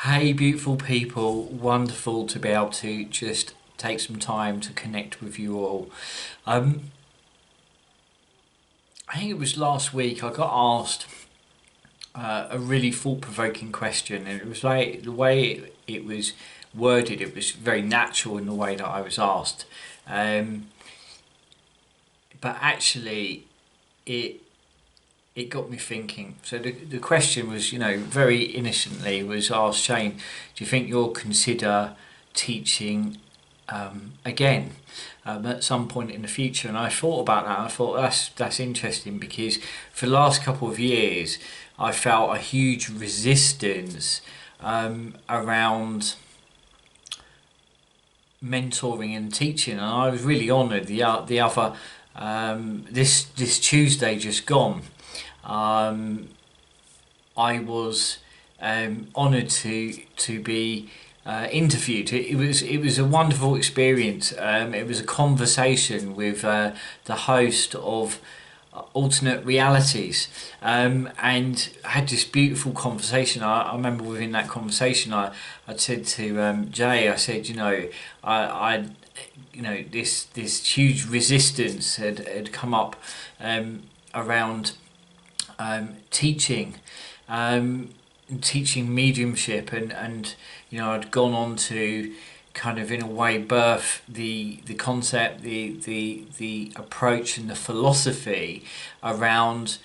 Hey, beautiful people, wonderful to be able to just take some time to connect with you all. Um, I think it was last week I got asked a really thought-provoking question, and it was like the way it was worded, it was very natural in the way that I was asked. Um, but actually, it it got me thinking. So the question was, very innocently was asked, Shane, do you think you'll consider teaching again at some point in the future? And I thought about that. I thought that's interesting because for the last couple of years, I felt a huge resistance around mentoring and teaching, and I was really honoured. The other this Tuesday just gone. Um, I was honoured to be interviewed. It was a wonderful experience. It was a conversation with the host of alternate realities, and I had this beautiful conversation. I remember within that conversation, I said to Jay, I said, this huge resistance had come up around teaching, teaching mediumship, and I'd gone on to kind of in a way birth the concept, the approach and the philosophy around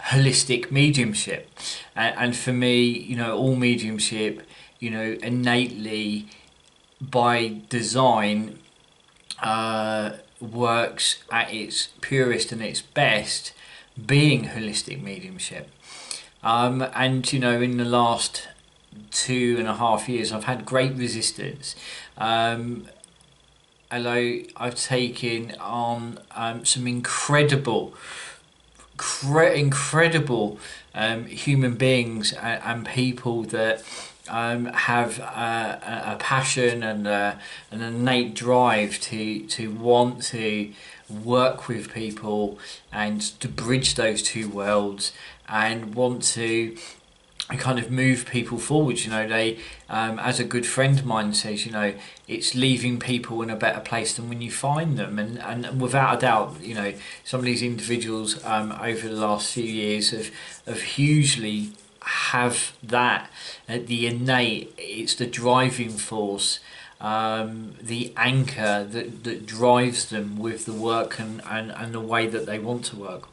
holistic mediumship, and for me, all mediumship, innately by design works at its purest and its best being holistic mediumship. And in the last 2.5 years, I've had great resistance. Although I've taken on some incredible human beings and people that have a passion and an innate drive to want to work with people and to bridge those two worlds and want to kind of move people forward. They, as a good friend of mine says, it's leaving people in a better place than when you find them. And without a doubt, some of these individuals over the last few years have hugely have that, the innate, it's the driving force, the anchor that drives them with the work and the way that they want to work.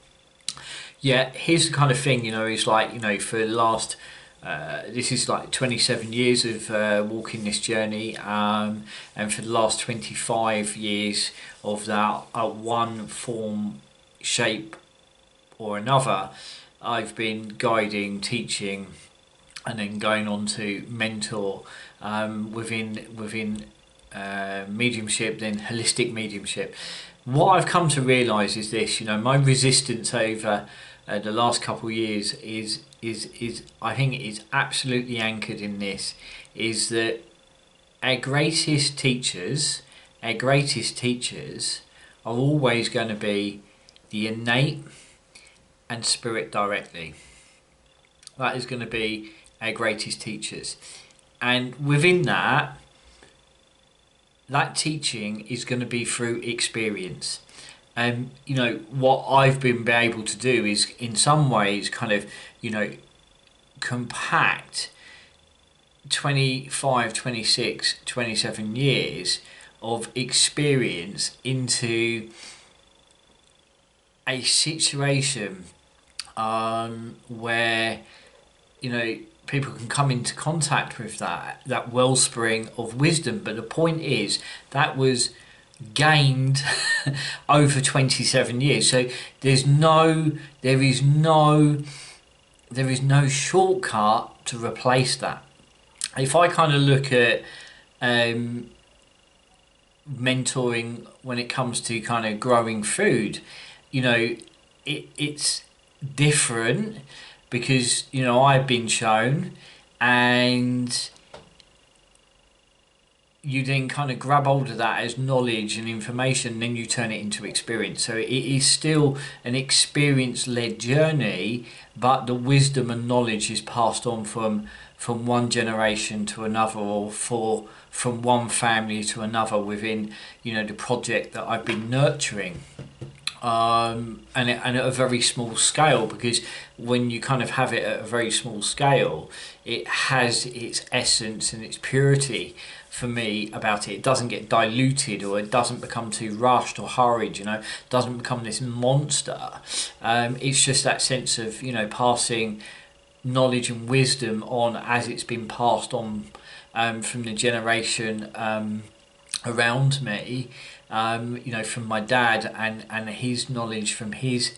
Yeah, here's the kind of thing, it's like, for the last, this is like 27 years of walking this journey, and for the last 25 years of that, one form, shape or another, I've been guiding, teaching, and then going on to mentor within mediumship, then holistic mediumship. What I've come to realise is this: my resistance over the last couple of years is I think is absolutely anchored in this: is that our greatest teachers, our greatest teachers, are always going to be the innate and spirit directly. That is going to be our greatest teachers, and within that teaching is going to be through experience. What I've been able to do is in some ways kind of compact 25, 26, 27 years of experience into a situation where people can come into contact with that wellspring of wisdom. But the point is that was gained over 27 years. So there is no shortcut to replace that. If I kind of look at mentoring when it comes to kind of growing food, it's different because I've been shown, and you then kind of grab hold of that as knowledge and information, then you turn it into experience. So it is still an experience-led journey, but the wisdom and knowledge is passed on from from one generation to another, or from one family to another within, you know, the project that I've been nurturing. And at a very small scale, because when you kind of have it at a very small scale, it has its essence and its purity for me about it. It doesn't get diluted, or it doesn't become too rushed or hurried, you know, it doesn't become this monster. It's just that sense of, you know, passing knowledge and wisdom on as it's been passed on from the generation around me, you know, from my dad, and his knowledge from his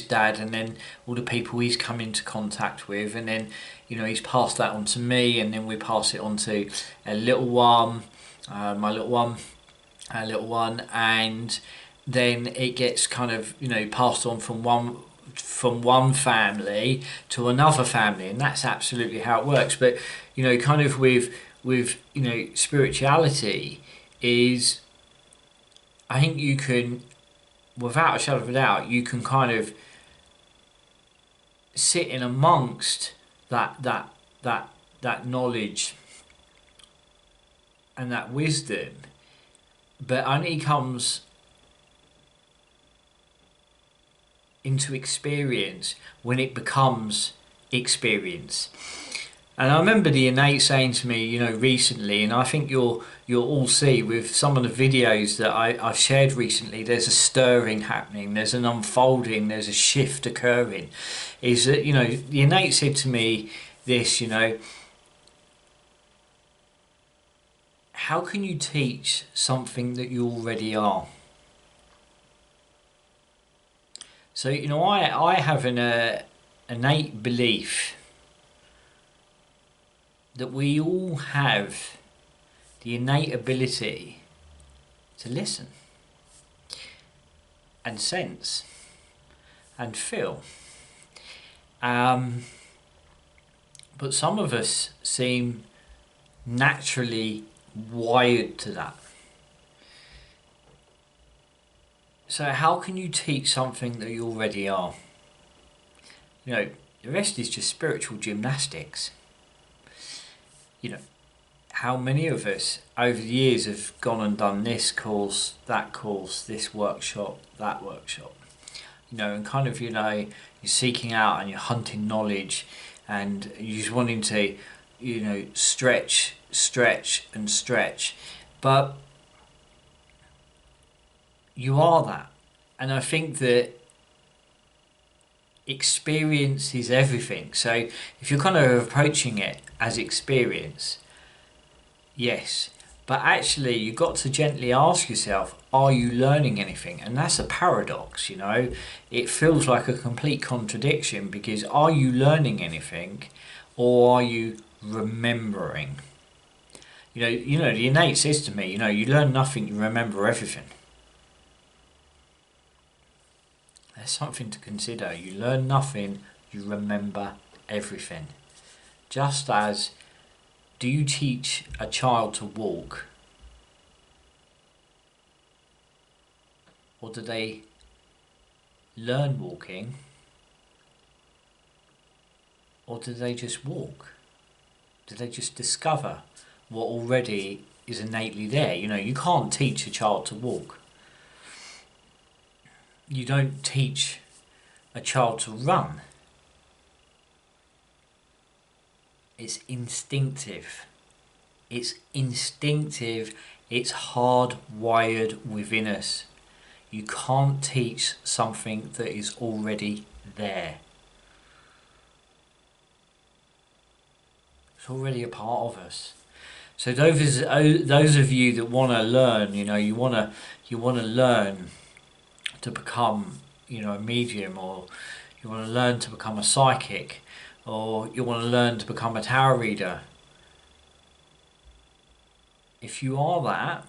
dad, and then all the people he's come into contact with, and then, you know, he's passed that on to me, and then we pass it on to a little one, my little one, and then it gets kind of, you know, passed on from one family to another family, and that's absolutely how it works. But, you know, kind of with you know, spirituality is, I think you can, without a shadow of a doubt, you can kind of sit in amongst that knowledge and that wisdom, but only comes into experience when it becomes experience. And I remember the Innate saying to me, you know, recently, and I think you'll all see with some of the videos that I've shared recently, there's a stirring happening, there's an unfolding, there's a shift occurring. Is that, you know, the Innate said to me this, you know, how can you teach something that you already are? So, you know, I have an innate belief that we all have the innate ability to listen and sense and feel. But some of us seem naturally wired to that. So how can you teach something that you already are? You know, the rest is just spiritual gymnastics. You know, how many of us over the years have gone and done this course, this workshop, that workshop? You know, and kind of, you know, you're seeking out and you're hunting knowledge, and you're just wanting to, you know, stretch, but you are that. And I think that experience is everything. So if you're kind of approaching it as experience, yes, but actually you've got to gently ask yourself, are you learning anything? And that's a paradox, you know. It feels like a complete contradiction, because are you learning anything, or are you remembering? You know, the Innate says to me, you know, you learn nothing, you remember everything. There's something to consider. You learn nothing, you remember everything. Just as, do you teach a child to walk, or do they learn walking, or do they just walk? Do they just discover what already is innately there? You know, you can't teach a child to walk. You don't teach a child to run. It's instinctive. It's instinctive. It's hardwired within us. You can't teach something that is already there. It's already a part of us. So those of you that want to learn, you know, you want to learn to become, you know, a medium, or you want to learn to become a psychic, or you want to learn to become a tarot reader. If you are that,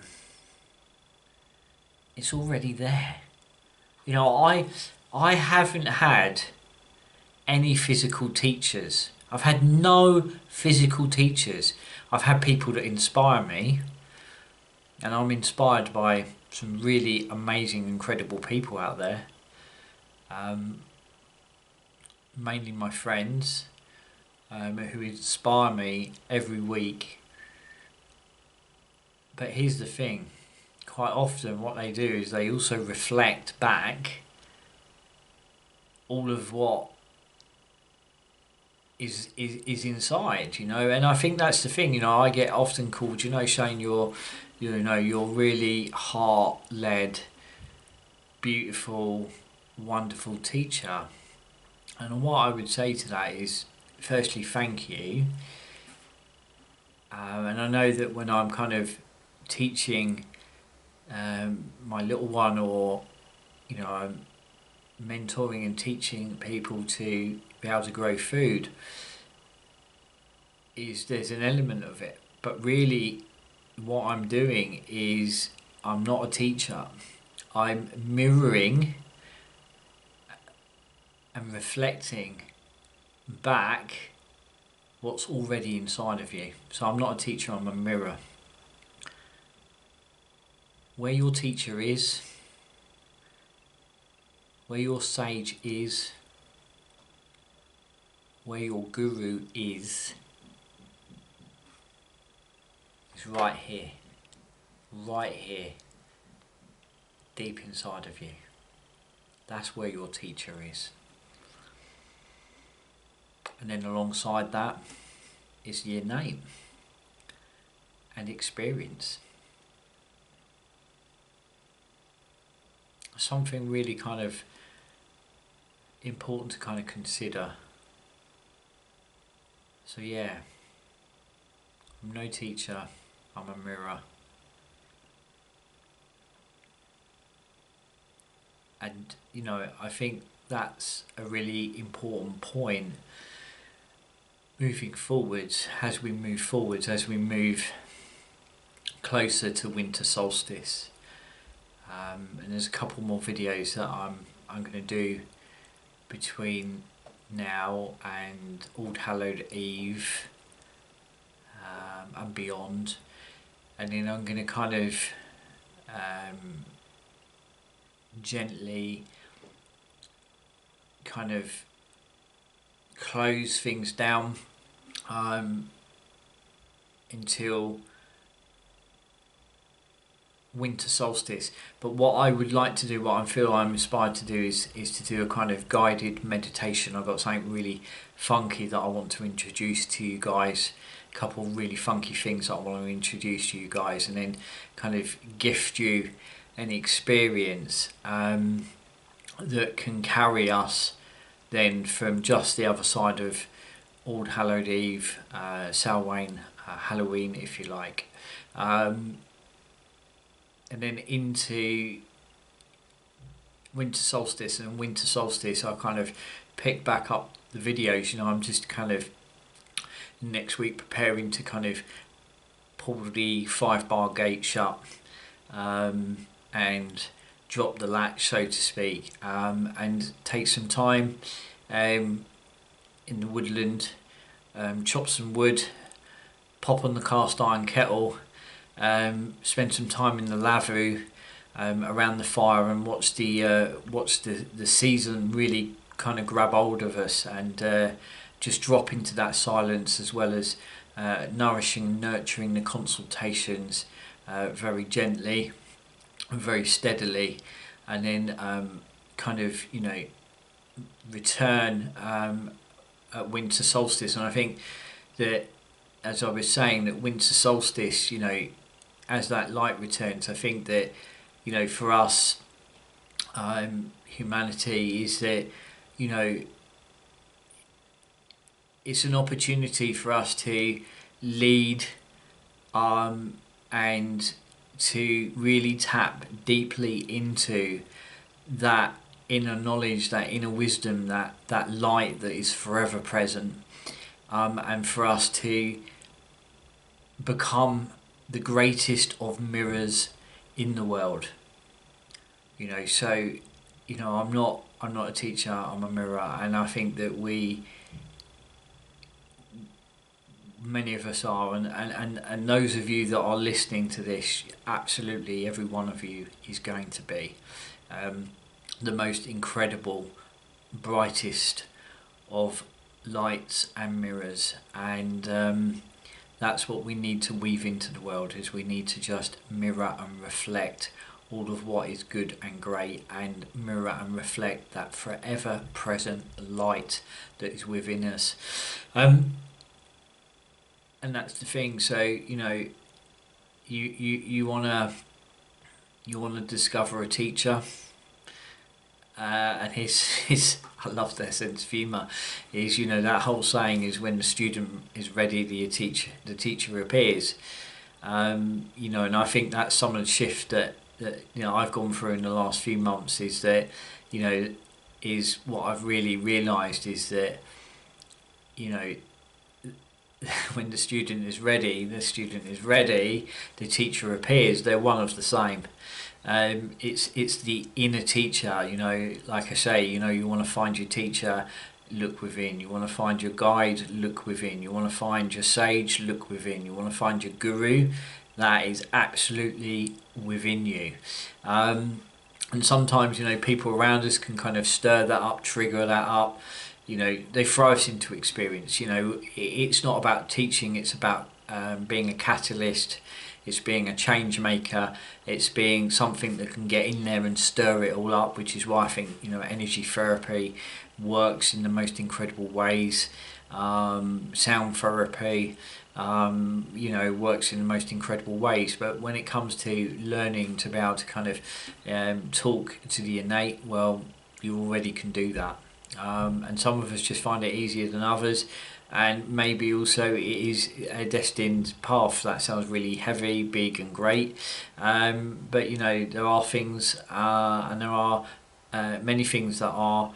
it's already there. You know, I haven't had any physical teachers. I've had no physical teachers. I've had people that inspire me, and I'm inspired by some really amazing, incredible people out there. Mainly my friends, who inspire me every week. But here's the thing, quite often what they do is they also reflect back all of what is inside, you know. And I think that's the thing, you know, I get often called, you know, Shane, you're really heart-led, beautiful, wonderful teacher. And what I would say to that is, firstly, thank you. And I know that when I'm kind of teaching my little one, or, you know, I'm mentoring and teaching people to be able to grow food, there's an element of it. But really, what I'm doing is, I'm not a teacher. I'm mirroring and reflecting back what's already inside of you. So I'm not a teacher, I'm a mirror. Where your teacher is, where your sage is, where your guru is right here, deep inside of you. That's where your teacher is. And then alongside that is the innate and experience. Something really kind of important to kind of consider. So yeah, I'm no teacher, I'm a mirror. And, you know, I think that's a really important point moving forwards, as we move closer to winter solstice. And there's a couple more videos that I'm going to do between now and All Hallowed Eve and beyond. And then I'm going to kind of gently kind of close things down until winter solstice. But what I would like to do, what I feel I'm inspired to do, is to do a kind of guided meditation. I've got something really funky that I want to introduce to you guys, a couple really funky things that I want to introduce to you guys, and then kind of gift you an experience that can carry us then from just the other side of All Hallowed Eve, Samhain, Halloween if you like, and then into winter solstice. And winter solstice, I kind of pick back up the videos. You know, I'm just kind of next week preparing to kind of pull the 5-bar gate shut and drop the latch, so to speak, and take some time in the woodland, chop some wood, pop on the cast iron kettle, spend some time in the lavu around the fire, and watch the season really kind of grab hold of us, and just drop into that silence, as well as nourishing and nurturing the consultations very gently and very steadily, and then kind of, you know, return at winter solstice. And I think that, as I was saying, that winter solstice, you know, as that light returns, I think that, you know, for us, humanity, is that, you know, it's an opportunity for us to lead and to really tap deeply into that inner knowledge, that inner wisdom, that light that is forever present, and for us to become the greatest of mirrors in the world. You know, so, you know, I'm not a teacher, I'm a mirror. And I think that many of us are, and those of you that are listening to this, absolutely every one of you is going to be the most incredible, brightest of lights and mirrors, and that's what we need to weave into the world. Is we need to just mirror and reflect all of what is good and great, and mirror and reflect that forever present light that is within us. And that's the thing. So you wanna discover a teacher, and his I love their sense of humour. Is that whole saying is, when the student is ready, the teacher appears. And I think that's some of the shift that I've gone through in the last few months. Is that is what I've really realised is that when the student is ready, the teacher appears. They're one of the same. It's the inner teacher. Like I say, you want to find your teacher, look within. You want to find your guide, look within. You want to find your sage, look within. You want to find your guru, that is absolutely within you. And sometimes people around us can kind of stir that up, trigger that up. They throw us into experience. It's not about teaching, it's about being a catalyst. It's being a change maker. It's being something that can get in there and stir it all up, which is why I think energy therapy works in the most incredible ways. Sound therapy works in the most incredible ways. But when it comes to learning to be able to kind of talk to the innate, well, you already can do that. And some of us just find it easier than others, and maybe also it is a destined path. That sounds really heavy, big and great, but there are things, and there are many things that are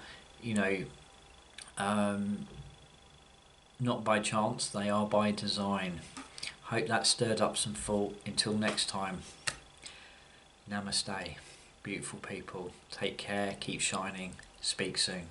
not by chance, they are by design. Hope that stirred up some thought. Until next time, namaste, beautiful people. Take care, keep shining, speak soon.